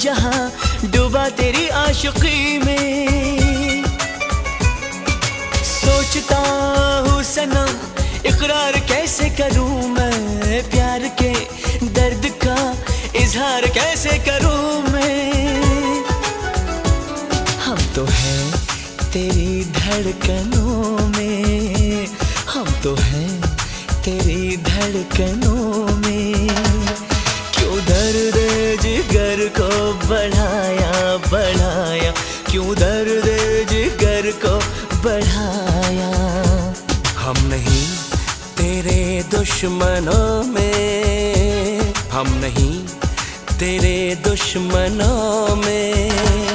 जहां डूबा तेरी आशिकी में। सोचता हूँ सनम इकरार कैसे करूँ मैं, प्यार के दर्द का इजहार कैसे करूँ मैं। हम तो हैं तेरी धड़कनों में, हम तो हैं तेरी धड़कनों में। क्यों दर्द जिगर को बढ़ाया बढ़ाया, क्यों दर्द जिगर को बढ़ाया। हम नहीं तेरे दुश्मनों में, हम नहीं तेरे दुश्मनों में।